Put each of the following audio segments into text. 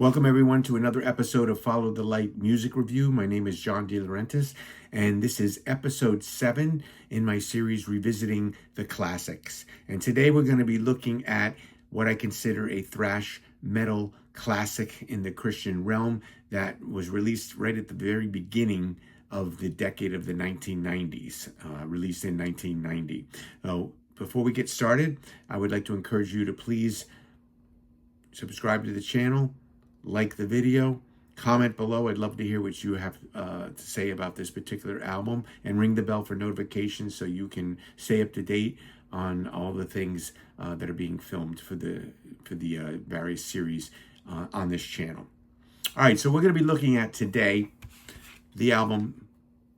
Welcome everyone to another episode of Follow the Light Music Review. My name is John Deliverance, and this is episode 7 in my series Revisiting the Classics. And today we're going to be looking at what I consider a thrash metal classic in the Christian realm that was released right at the very beginning of the decade of the 1990s, released in 1990. So before we get started, I would like to encourage you to please subscribe to the channel, like the video, comment below. I'd love to hear what you have to say about this particular album, and ring the bell for notifications so you can stay up to date on all the things that are being filmed for the various series on this channel. All right, so we're going to be looking at today the album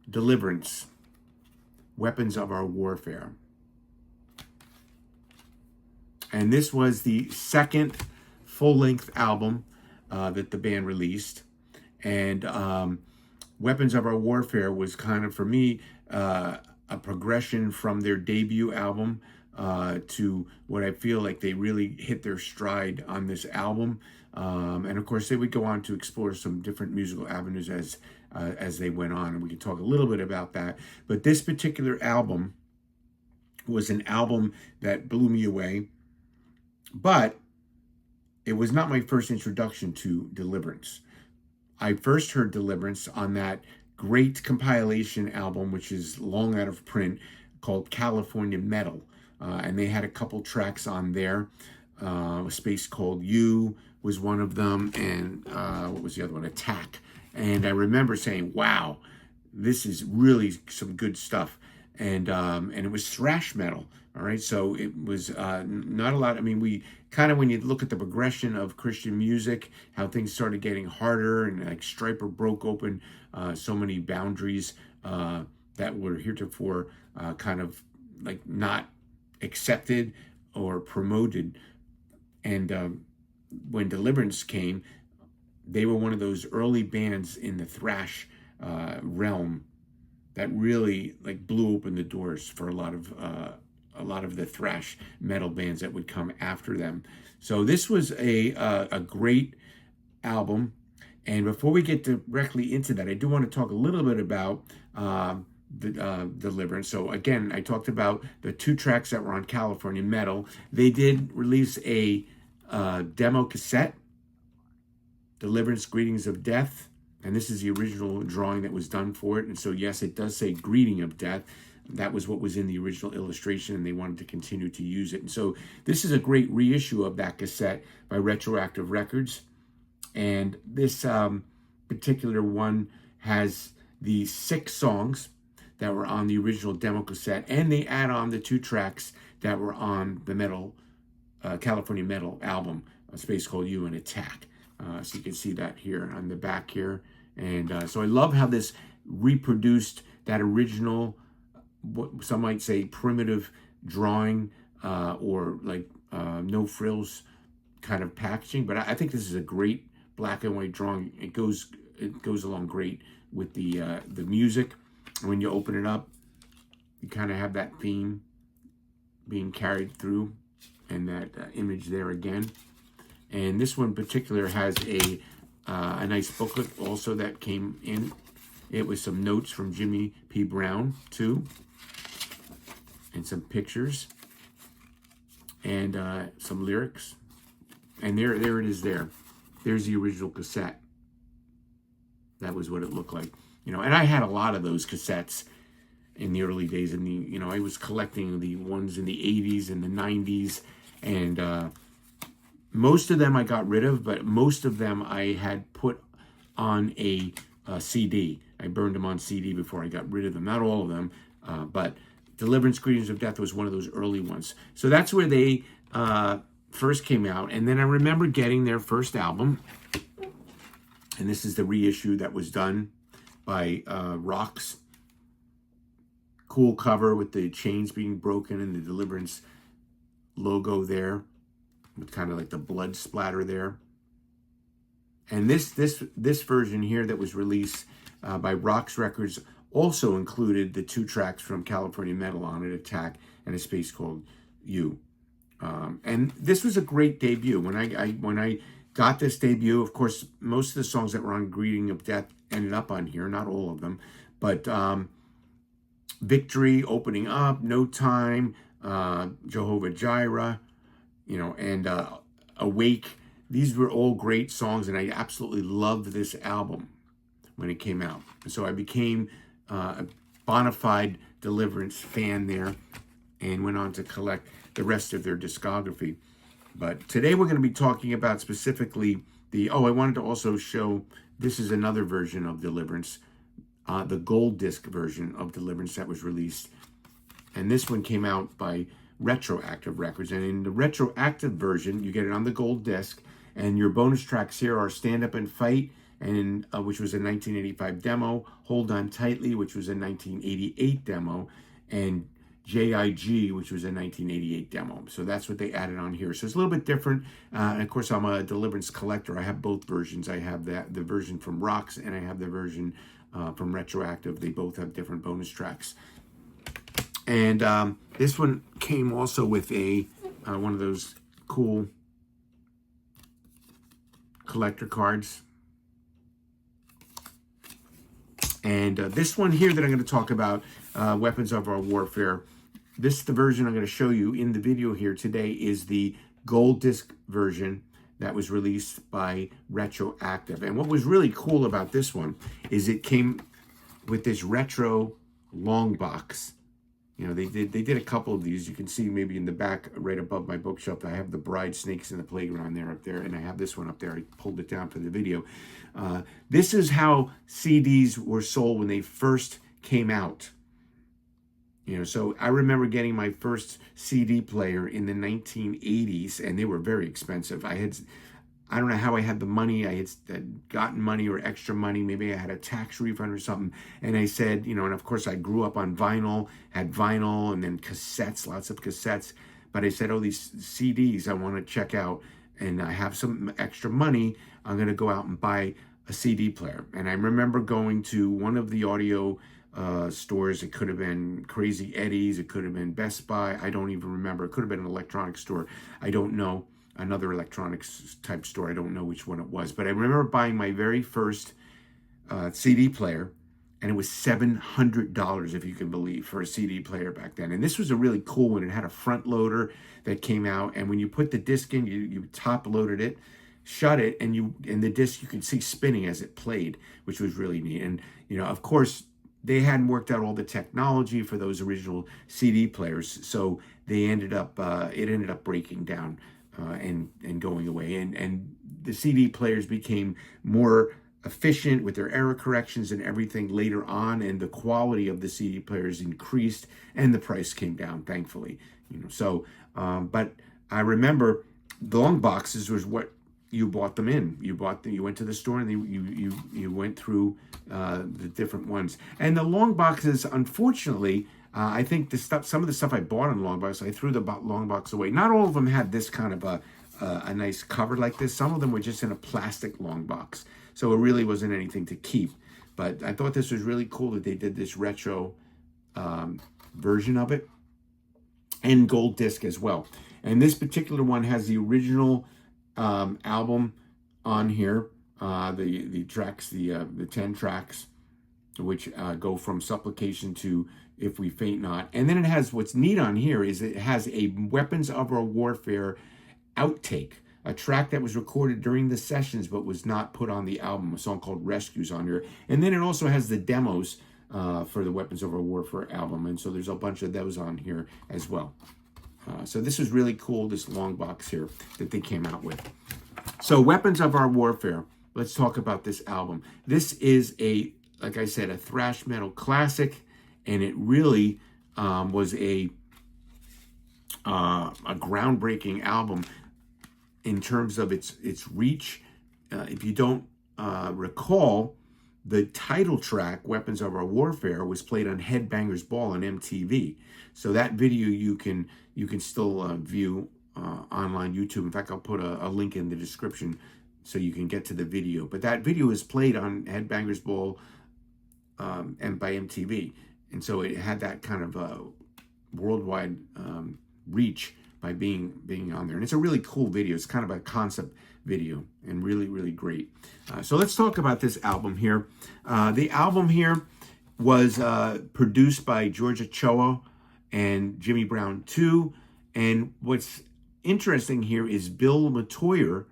Deliverance, Weapons of Our Warfare. And this was the second full-length album that the band released. And Weapons of Our Warfare was kind of, for me, a progression from their debut album to what I feel like they really hit their stride on this album. And of course, they would go on to explore some different musical avenues as they went on. And we can talk a little bit about that. But this particular album was an album that blew me away. But it was not my first introduction to Deliverance. I first heard Deliverance on that great compilation album, which is long out of print, called California Metal. And they had a couple tracks on there. A Space Called You was one of them, and what was the other one? Attack. And I remember saying, wow, this is really some good stuff. And it was thrash metal. All right, so it was not a lot. I mean, we kind of, when you look at the progression of Christian music, how things started getting harder, and like Stryper broke open so many boundaries that were heretofore kind of like not accepted or promoted. And when Deliverance came, they were one of those early bands in the thrash realm that really like blew open the doors for a lot of the thrash metal bands that would come after them. So this was a great album. And before we get directly into that, I do want to talk a little bit about the Deliverance. So again, I talked about the 2 tracks that were on California Metal. They did release a demo cassette, Deliverance Greetings of Death. And this is the original drawing that was done for it. And so, yes, it does say Greeting of Death. That was what was in the original illustration, and they wanted to continue to use it. And so this is a great reissue of that cassette by Retroactive Records. And this particular one has the 6 songs that were on the original demo cassette, and they add on the 2 tracks that were on the California Metal album, A Space Called You and Attack. So you can see that here on the back here. And so I love how this reproduced that original, what some might say, primitive drawing or like no frills kind of packaging. But I think this is a great black and white drawing. It goes along great with the music. When you open it up, you kind of have that theme being carried through, and that image there again. And this one in particular has a nice booklet also that came in. It was some notes from Jimmy P. Brown too, and some pictures, and some lyrics. And there it is there. There's the original cassette. That was what it looked like. And I had a lot of those cassettes in the early days. I was collecting the ones in the 80s and the 90s, and most of them I got rid of, but most of them I had put on a CD. I burned them on CD before I got rid of them. Not all of them, but Deliverance, Greetings of Death was one of those early ones. So that's where they first came out. And then I remember getting their first album, and this is the reissue that was done by Rocks. Cool cover with the chains being broken and the Deliverance logo there, with kind of like the blood splatter there. And this version here that was released by Rocks Records also included the 2 tracks from California Metal on it, Attack and A Space Called You. And this was a great debut. When I got this debut. Of course, most of the songs that were on Greeting of Death ended up on here, not all of them, but Victory, Opening Up, No Time, Jehovah Jireh, and Awake. These were all great songs, and I absolutely loved this album when it came out. So I became a bona fide Deliverance fan there, and went on to collect the rest of their discography. But today we're going to be talking about specifically I wanted to also show, this is another version of Deliverance, the gold disc version of Deliverance that was released. And this one came out by Retroactive Records. And in the retroactive version, you get it on the gold disc. And your bonus tracks here are Stand Up and Fight, and which was a 1985 demo, Hold On Tightly, which was a 1988 demo, and JIG, which was a 1988 demo. So that's what they added on here. So it's a little bit different. And of course, I'm a Deliverance collector. I have both versions. I have the version from Rocks, and I have the version from Retroactive. They both have different bonus tracks. And this one came also with one of those cool collector cards. And this one here that I'm going to talk about, Weapons of Our Warfare, the version I'm going to show you in the video here today is the gold disc version that was released by Retroactive. And what was really cool about this one is it came with this retro long box. They did a couple of these. You can see maybe in the back right above my bookshelf, I have the Bride Snakes in the Playground there up there, and I have this one up there. I pulled it down for the video. This is how CDs were sold when they first came out. So I remember getting my first CD player in the 1980s, and they were very expensive. I don't know how I had the money. I had gotten money or extra money. Maybe I had a tax refund or something. And I said, and of course I grew up on vinyl, had vinyl and then cassettes, lots of cassettes. But I said, these CDs I want to check out, and I have some extra money. I'm going to go out and buy a CD player. And I remember going to one of the audio stores. It could have been Crazy Eddie's. It could have been Best Buy. I don't even remember. It could have been an electronics store. I don't know. Another electronics type store. I don't know which one it was, but I remember buying my very first CD player, and it was $700, if you can believe, for a CD player back then. And this was a really cool one. It had a front loader that came out, and when you put the disc in, you top loaded it, shut it, and the disc you could see spinning as it played, which was really neat. And of course, they hadn't worked out all the technology for those original CD players, so it ended up breaking down. And going away, and the CD players became more efficient with their error corrections and everything later on, and the quality of the CD players increased, and the price came down, thankfully. But I remember the long boxes was what you bought them in. You went to the store, and you went through the different ones. And the long boxes, unfortunately, I think some of the stuff I bought on long box, I threw the long box away. Not all of them had this kind of a nice cover like this. Some of them were just in a plastic long box, so it really wasn't anything to keep. But I thought this was really cool that they did this retro version of it, and gold disc as well. And this particular one has the original album on here, the tracks, the 10 tracks, which go from Supplication to If We Faint Not. And then it has, what's neat on here is it has a Weapons of Our Warfare outtake, a track that was recorded during the sessions but was not put on the album, a song called Rescues on here. And then it also has the demos for the Weapons of Our Warfare album, and so there's a bunch of those on here as well. So this is really cool, this long box here that they came out with. So Weapons of Our Warfare, let's talk about this album. This is like I said, a thrash metal classic, and it really was a groundbreaking album in terms of its reach. If you don't recall, the title track, Weapons of Our Warfare, was played on Headbangers Ball on MTV. So that video you can still view online YouTube. In fact, I'll put a link in the description so you can get to the video. But that video is played on Headbangers Ball and by MTV. And so it had that kind of worldwide reach by being on there. And it's a really cool video. It's kind of a concept video, and really, really great. So let's talk about this album here. The album here was produced by George Ochoa and Jimmy Brown too. And what's interesting here is Bill Matoyer,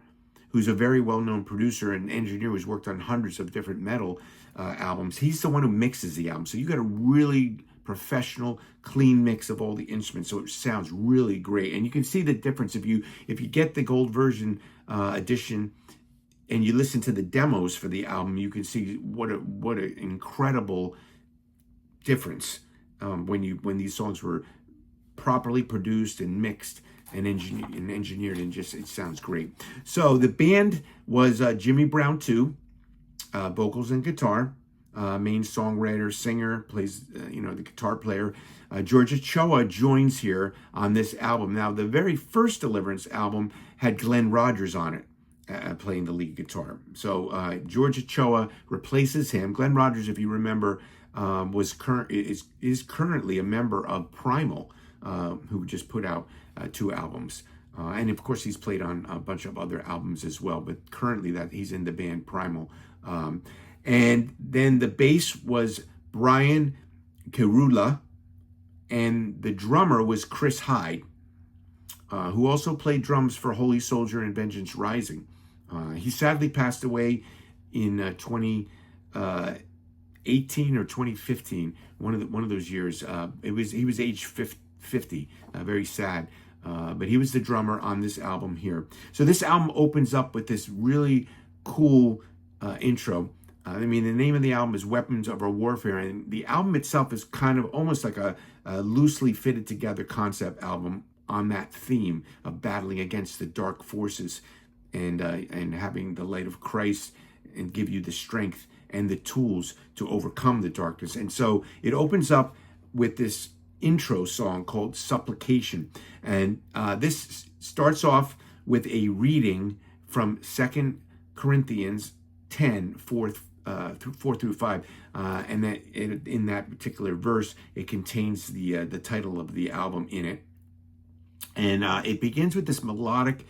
who's a very well-known producer and engineer who's worked on hundreds of different metal albums. He's the one who mixes the album. So you got a really professional, clean mix of all the instruments. So it sounds really great. And you can see the difference if you get the gold version edition and you listen to the demos for the album, you can see what an incredible difference when these songs were properly produced and mixed and engineered, and just, it sounds great. So the band was Jimmy Brown too, vocals and guitar, main songwriter, singer, plays the guitar player. George Ochoa joins here on this album. Now the very first Deliverance album had Glenn Rogers on it, playing the lead guitar. So George Ochoa replaces him. Glenn Rogers, if you remember, is currently a member of Primal, who just put out 2 albums. And of course, he's played on a bunch of other albums as well, but currently he's in the band Primal. And then the bass was Brian Kerula, and the drummer was Chris Hyde, who also played drums for Holy Soldier and Vengeance Rising. He sadly passed away in 2018 or 2015, one of those years. He was age 50, very sad. But he was the drummer on this album here. So this album opens up with this really cool intro. The name of the album is Weapons of Our Warfare, and the album itself is kind of almost like a loosely fitted together concept album on that theme of battling against the dark forces and having the light of Christ and give you the strength and the tools to overcome the darkness. And so it opens up with this intro song called Supplication. And this starts off with a reading from 2 Corinthians 10, 4 through 5. And that in that particular verse, it contains the title of the album in it. And it begins with this melodic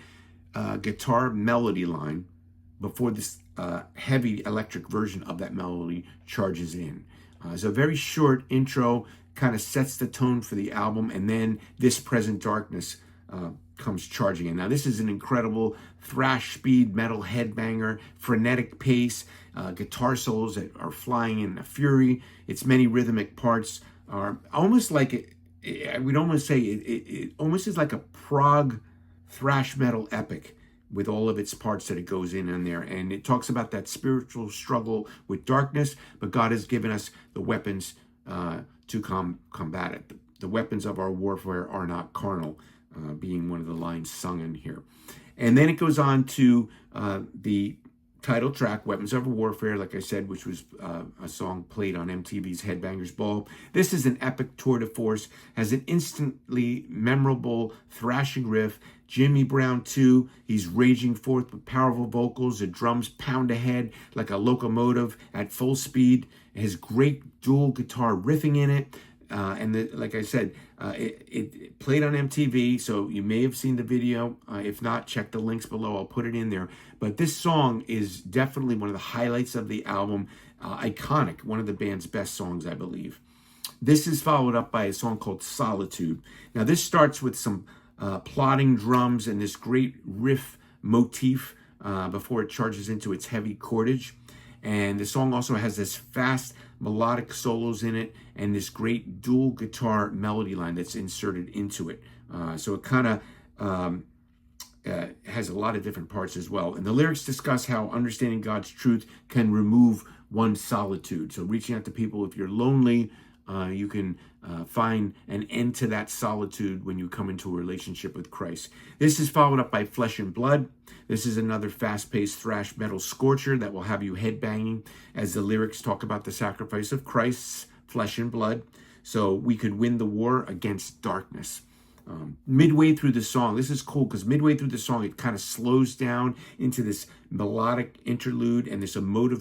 guitar melody line before this heavy electric version of that melody charges in. It's a very short intro, kind of sets the tone for the album, and then This Present Darkness comes charging in. Now this is an incredible thrash speed metal headbanger, frenetic pace, guitar solos that are flying in a fury. Its many rhythmic parts are almost like I would almost say it almost is like a prog thrash metal epic with all of its parts that it goes in there. And it talks about that spiritual struggle with darkness, but God has given us the weapons to combat it. The weapons of our warfare are not carnal, being one of the lines sung in here. And then it goes on to the title track, Weapons of Our Warfare, like I said, which was a song played on MTV's Headbangers Ball. This is an epic tour de force, has an instantly memorable thrashing riff. Jimmy Brown too, he's raging forth with powerful vocals. The drums pound ahead like a locomotive at full speed. It has great dual guitar riffing in it. Like I said, it played on MTV, so you may have seen the video. If not, check the links below. I'll put it in there. But this song is definitely one of the highlights of the album. Iconic, one of the band's best songs, I believe. This is followed up by a song called Solitude. Now, this starts with some plodding drums and this great riff motif before it charges into its heavy chordage. And the song also has this fast melodic solos in it and this great dual guitar melody line that's inserted into it. So it kind of has a lot of different parts as well. And the lyrics discuss how understanding God's truth can remove one's solitude. So reaching out to people, if you're lonely, you can find an end to that solitude when you come into a relationship with Christ. This is followed up by Flesh and Blood. This is another fast-paced thrash metal scorcher that will have you headbanging as the lyrics talk about the sacrifice of Christ's flesh and blood so we could win the war against darkness. Midway through the song, this is cool because midway through the song, it kind of slows down into this melodic interlude, and this emotive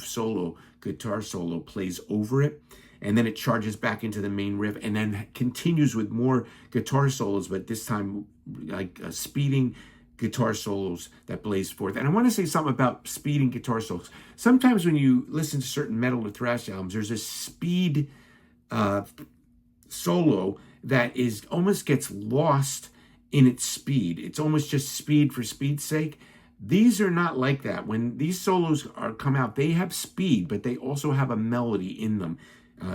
guitar solo plays over it. And then it charges back into the main riff and then continues with more guitar solos, but this time like speeding guitar solos that blaze forth. And I want to say something about speed and guitar solos. Sometimes when you listen to certain metal or thrash albums, there's a speed solo that is almost gets lost in its speed. It's almost just speed for speed's sake. These are not like that. When these solos come out, they have speed, but they also have a melody in them.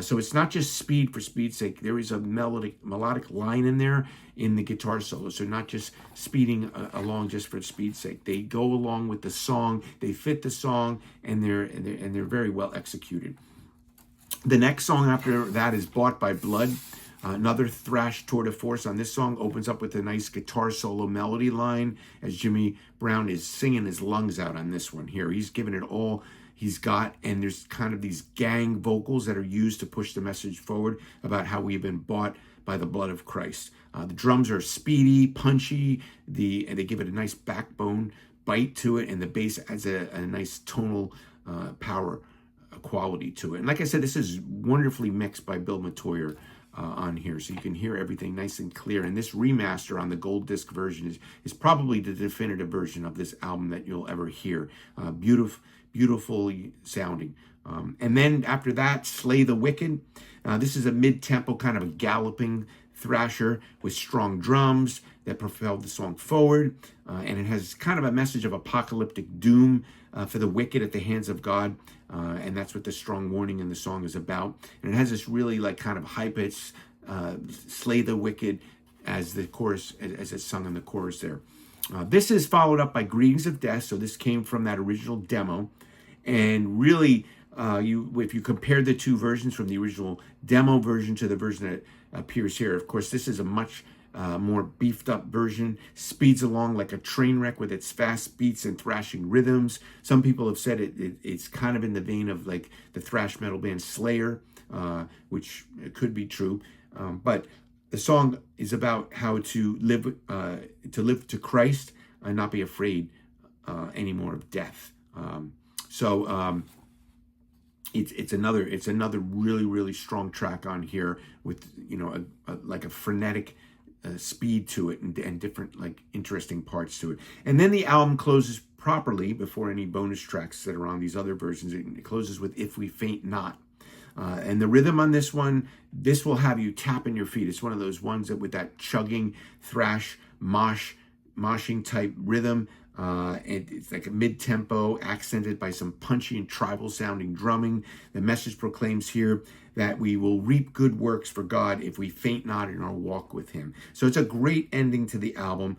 So it's not just speed for speed's sake. There is a melodic line in there in the guitar solo. So not just speeding along just for speed's sake. They go along with the song. They fit the song, and they're very well executed. The next song after that is "Bought by Blood." Another thrash tour de force on this song opens up with a nice guitar solo melody line as Jimmy Brown is singing his lungs out on this one here. He's giving it all he's got, and there's kind of these gang vocals that are used to push the message forward about how we've been bought by the blood of Christ. The drums are speedy, punchy, and they give it a nice backbone bite to it, and the bass adds a nice tonal power quality to it. And like I said, this is wonderfully mixed by Bill Metoyer on here, so you can hear everything nice and clear. And this remaster on the gold disc version is probably the definitive version of this album that you'll ever hear. Beautifully sounding. And then after that, "Slay the Wicked." This is a mid-tempo kind of a galloping thrasher with strong drums that propel the song forward. And it has kind of a message of apocalyptic doom for the wicked at the hands of God. And that's what the strong warning in the song is about. And it has this really like kind of high-pitched "Slay the Wicked" as the chorus, as it's sung in the chorus there. This is followed up by "Greetings of Death." So this came from that original demo. And really, if you compare the two versions from the original demo version to the version that appears here, of course, this is a much more beefed up version, speeds along like a train wreck with its fast beats and thrashing rhythms. Some people have said it's kind of in the vein of like the thrash metal band Slayer, which could be true. But the song is about how to live to Christ and not be afraid anymore of death. It's another really strong track on here with like a frenetic speed to it and different like interesting parts to it. And then the album closes properly before any bonus tracks that are on these other versions. It closes with "If We Faint Not." And the rhythm on this one, this will have you tapping your feet. It's one of those ones that with that chugging thrash moshing type rhythm. It's like a mid-tempo accented by some punchy and tribal sounding drumming. The message proclaims here that we will reap good works for God if we faint not in our walk with him. So it's a great ending to the album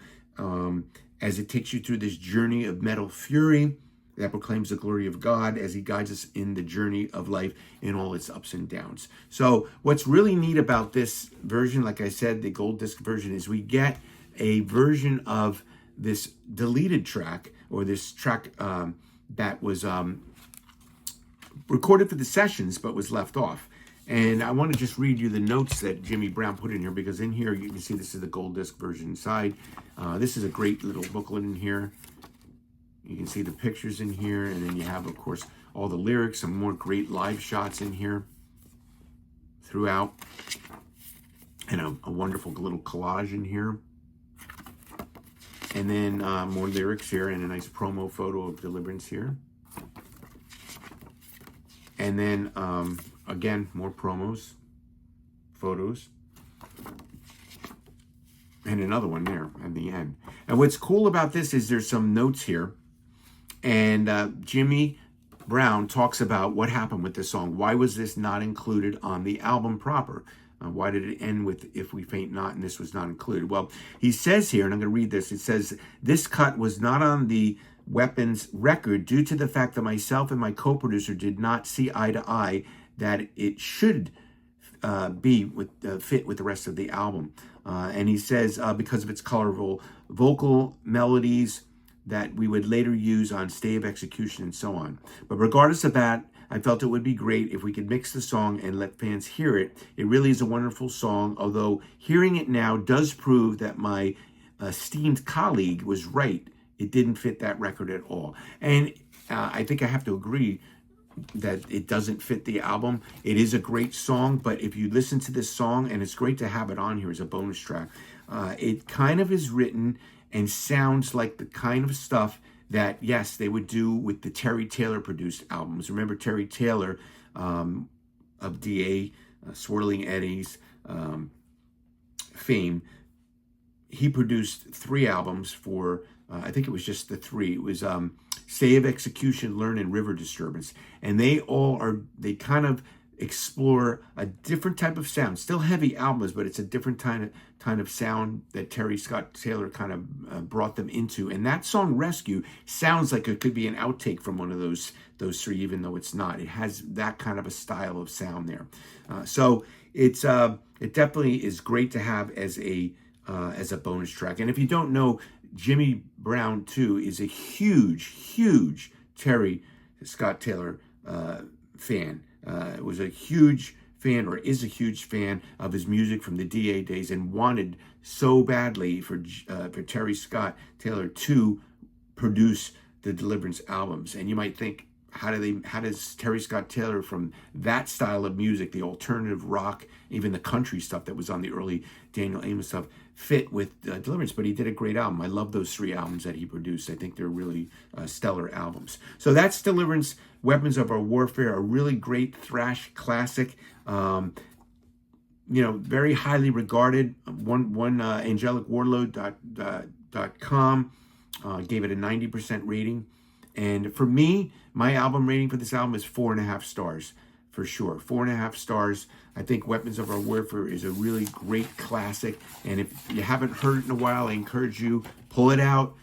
as it takes you through this journey of metal fury that proclaims the glory of God as he guides us in the journey of life in all its ups and downs. So what's really neat about this version, like I said, the gold disc version, is we get a version of this deleted track, or this track that was recorded for the sessions but was left off. And I want to just read you the notes that Jimmy Brown put in here, because in here you can see this is the gold disc version inside. This is a great little booklet in here. You can see the pictures in here, and then you have, of course, all the lyrics, some more great live shots in here throughout, and a wonderful little collage in here. And then more lyrics here and a nice promo photo of Deliverance here. And then, again, more promos, photos. And another one there at the end. And what's cool about this is there's some notes here. And Jimmy Brown talks about what happened with this song. Why was this not included on the album proper? Why did it end with "If We Faint Not" and this was not included? Well, he says here, and I'm going to read this. It says, "This cut was not on the Weapons record due to the fact that myself and my co-producer did not see eye to eye that it should fit with the rest of the album." And he says, because of its colorful vocal melodies that we would later use on Stay of Execution and so on. But regardless of that, I felt it would be great if we could mix the song and let fans hear it. It really is a wonderful song, although hearing it now does prove that my esteemed colleague was right. It didn't fit that record at all. And I think I have to agree that it doesn't fit the album. It is a great song, but if you listen to this song, and it's great to have it on here as a bonus track, it kind of is written and sounds like the kind of stuff that, yes, they would do with the Terry Taylor produced albums. Remember Terry Taylor of DA, Swirling Eddies fame. He produced 3 albums for, I think it was just the 3. It was Stay of Execution, Learn, and River Disturbance. And they kind of explore a different type of sound. Still heavy albums, but it's a different kind of sound that Terry Scott Taylor kind of brought them into. And that song, Rescue, sounds like it could be an outtake from one of those 3, even though it's not. It has that kind of a style of sound there. So it definitely is great to have as a bonus track. And if you don't know, Jimmy Brown too is a huge Terry Scott Taylor fan. Was a huge fan, or is a huge fan of his music from the DA days, and wanted so badly for Terry Scott Taylor to produce the Deliverance albums. And you might think, how does Terry Scott Taylor, from that style of music, the alternative rock, even the country stuff that was on the early Daniel Amos stuff, fit with Deliverance? But he did a great album. I love those 3 albums that he produced. I think they're really stellar albums. So that's Deliverance, Weapons of Our Warfare, a really great thrash classic. Very highly regarded. One AngelicWarlord.com gave it a 90% rating. And for me, my album rating for this album is 4.5 stars, for sure. 4.5 stars. I think Weapons of Our Warfare is a really great classic. And if you haven't heard it in a while, I encourage you, pull it out,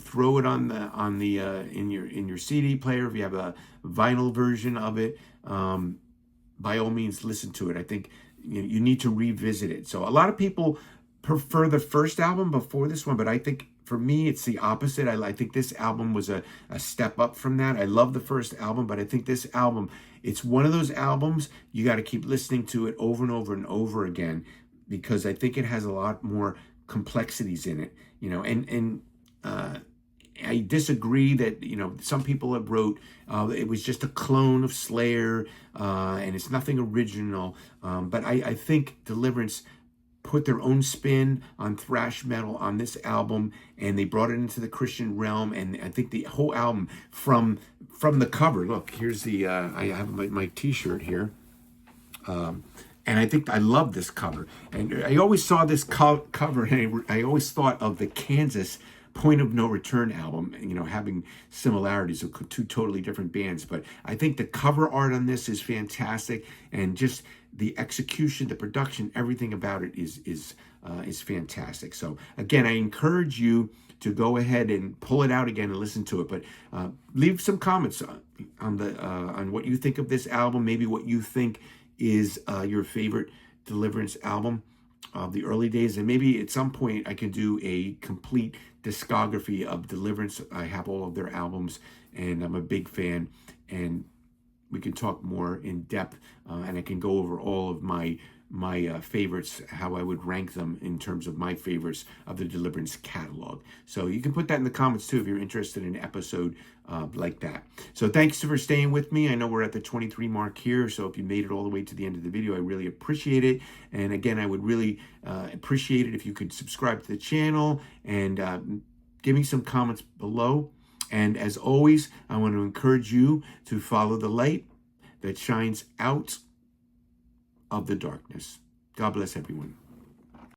throw it in your CD player. If you have a vinyl version of it, by all means, listen to it. I think you need to revisit it. So a lot of people prefer the first album before this one, but I think for me, it's the opposite. I think this album was a step up from that. I love the first album, but I think this album, it's one of those albums you got to keep listening to it over and over and over again, because I think it has a lot more complexities in it. I disagree that, some people have wrote it was just a clone of Slayer and it's nothing original. But I think Deliverance put their own spin on thrash metal on this album, and they brought it into the Christian realm. And I think the whole album, from the cover, look, here's the I have my t-shirt here, and I think I love this cover. And I always saw this cover, and I always thought of the Kansas Point of No Return album, having similarities of 2 totally different bands. But I think the cover art on this is fantastic, and just the execution, the production, everything about it is fantastic. So again, I encourage you to go ahead and pull it out again and listen to it. But leave some comments on what you think of this album, maybe what you think is your favorite Deliverance album of the early days, and maybe at some point I can do a complete discography of Deliverance. I have all of their albums, and I'm a big fan, and we can talk more in depth, and I can go over all of my favorites, how I would rank them in terms of my favorites of the Deliverance catalog. So you can put that in the comments too if you're interested in an episode like that. So thanks for staying with me. I know we're at the 23 mark here, so if you made it all the way to the end of the video, I really appreciate it. And again, I would really appreciate it if you could subscribe to the channel and give me some comments below. And as always, I want to encourage you to follow the light that shines out of the darkness. God bless everyone.